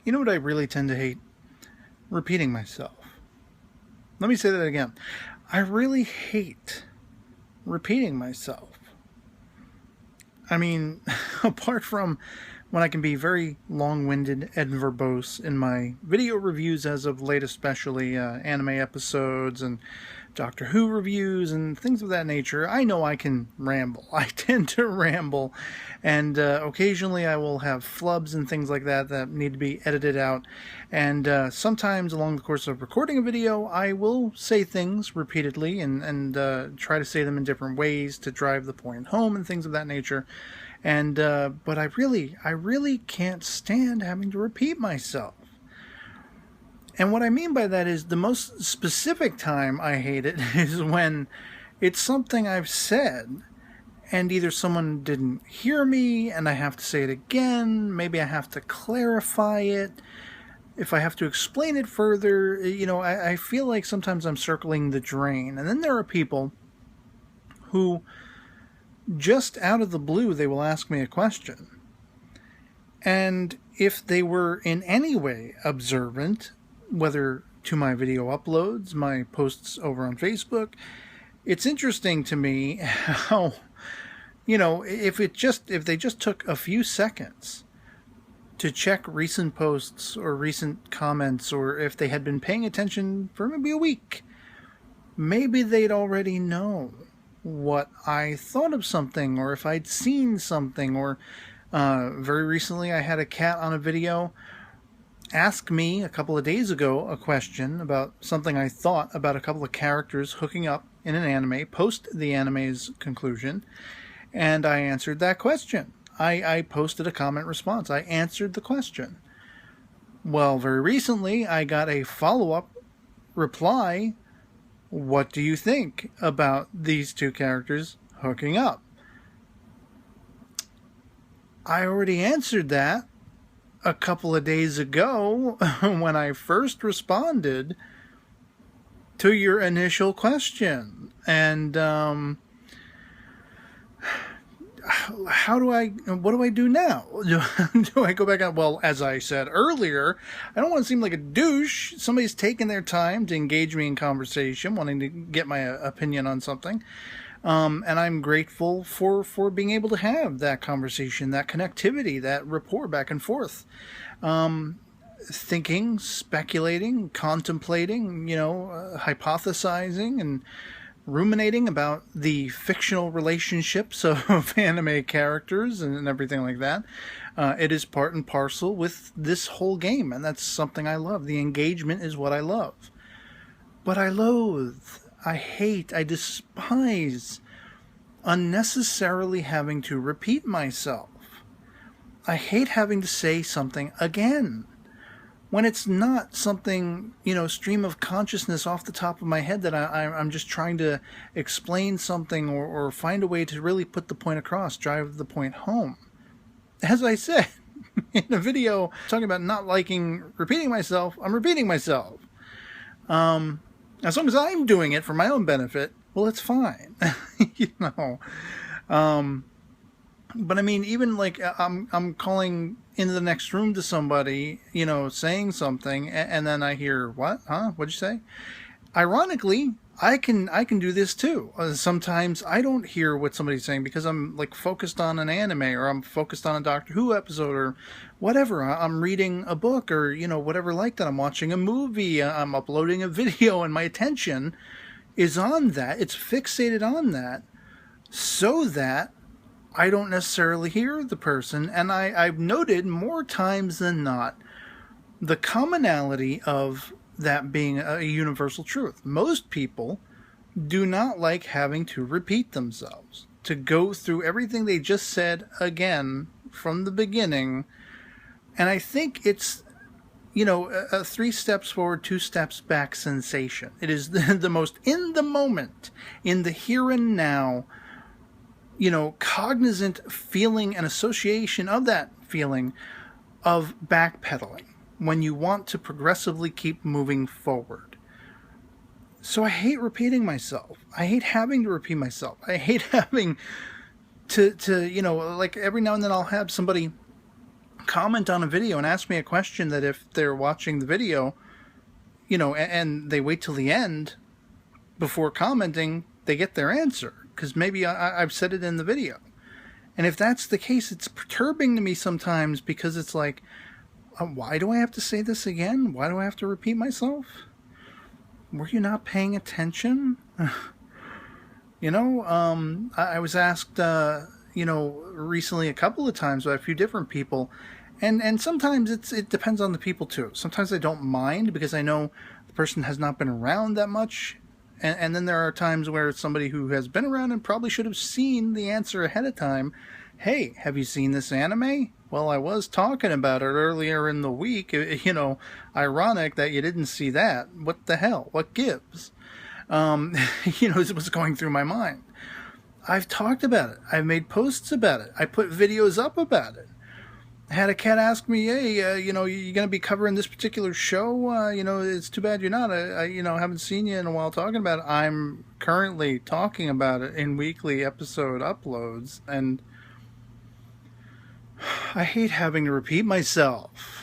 You know what I really tend to hate? Repeating myself. Let me say that again. I really hate repeating myself. I mean, apart from when I can be very long-winded and verbose in my video reviews as of late, especially anime episodes and Doctor Who reviews and things of that nature, I know I can ramble. I tend to ramble, and occasionally I will have flubs and things like that that need to be edited out. And sometimes along the course of recording a video, I will say things repeatedly and try to say them in different ways to drive the point home and things of that nature. And but I really can't stand having to repeat myself. And what I mean by that is the most specific time I hate it is when it's something I've said and either someone didn't hear me and I have to say it again, maybe I have to clarify it, if I have to explain it further, I feel like sometimes I'm circling the drain. And then there are people who just out of the blue, they will ask me a question. And if they were in any way observant, whether to my video uploads, my posts over on Facebook, it's interesting to me how, if they just took a few seconds to check recent posts or recent comments, or if they had been paying attention for maybe a week, maybe they'd already know what I thought of something, or if I'd seen something. Or very recently I had a cat on a video ask me a couple of days ago a question about something I thought about a couple of characters hooking up in an anime post the anime's conclusion, and I answered that question. I posted a comment response. I answered the question. Well, very recently I got a follow-up reply. What do you think about these two characters hooking up? I already answered that a couple of days ago when I first responded to your initial question. And what do I do now? Do I go back on? Well, as I said earlier, I don't want to seem like a douche. Somebody's taking their time to engage me in conversation, wanting to get my opinion on something. And I'm grateful for being able to have that conversation, that connectivity, that rapport back and forth. Thinking, speculating, contemplating, hypothesizing, and ruminating about the fictional relationships of anime characters and everything like that. It is part and parcel with this whole game, and that's something I love. The engagement is what I love. But I loathe, I hate, I despise unnecessarily having to repeat myself. I hate having to say something again when it's not something, stream of consciousness off the top of my head that I'm just trying to explain something or find a way to really put the point across, drive the point home. As I said in a video talking about not liking repeating myself, I'm repeating myself. As long as I'm doing it for my own benefit, well, it's fine. But I mean, even like I'm calling into the next room to somebody, saying something, and then I hear, what? Huh? What'd you say? Ironically, I can do this too. Sometimes I don't hear what somebody's saying because I'm like focused on an anime, or I'm focused on a Doctor Who episode, or whatever. I'm reading a book, or whatever like that. I'm watching a movie. I'm uploading a video, and my attention is on that. It's fixated on that, so that I don't necessarily hear the person. And I've noted more times than not the commonality of that being a universal truth. Most people do not like having to repeat themselves, to go through everything they just said again from the beginning. And I think it's, a 3 steps forward, 2 steps back sensation. It is the most in the moment, in the here and now, cognizant feeling and association of that feeling of backpedaling when you want to progressively keep moving forward. So I hate repeating myself. I hate having to repeat myself. I hate having to like every now and then I'll have somebody comment on a video and ask me a question that if they're watching the video, and they wait till the end before commenting, they get their answer because maybe I've said it in the video. And if that's the case, it's perturbing to me sometimes because it's like, why do I have to say this again? Why do I have to repeat myself? Were you not paying attention? I was asked, recently a couple of times by a few different people, and sometimes it depends on the people too. Sometimes I don't mind because I know the person has not been around that much. And then there are times where it's somebody who has been around and probably should have seen the answer ahead of time. Hey, have you seen this anime? Well, I was talking about it earlier in the week. Ironic that you didn't see that. What the hell? What gives? It was going through my mind. I've talked about it. I've made posts about it. I put videos up about it. I had a cat ask me, hey, you're going to be covering this particular show? It's too bad you're not. I haven't seen you in a while talking about it. I'm currently talking about it in weekly episode uploads, and I hate having to repeat myself.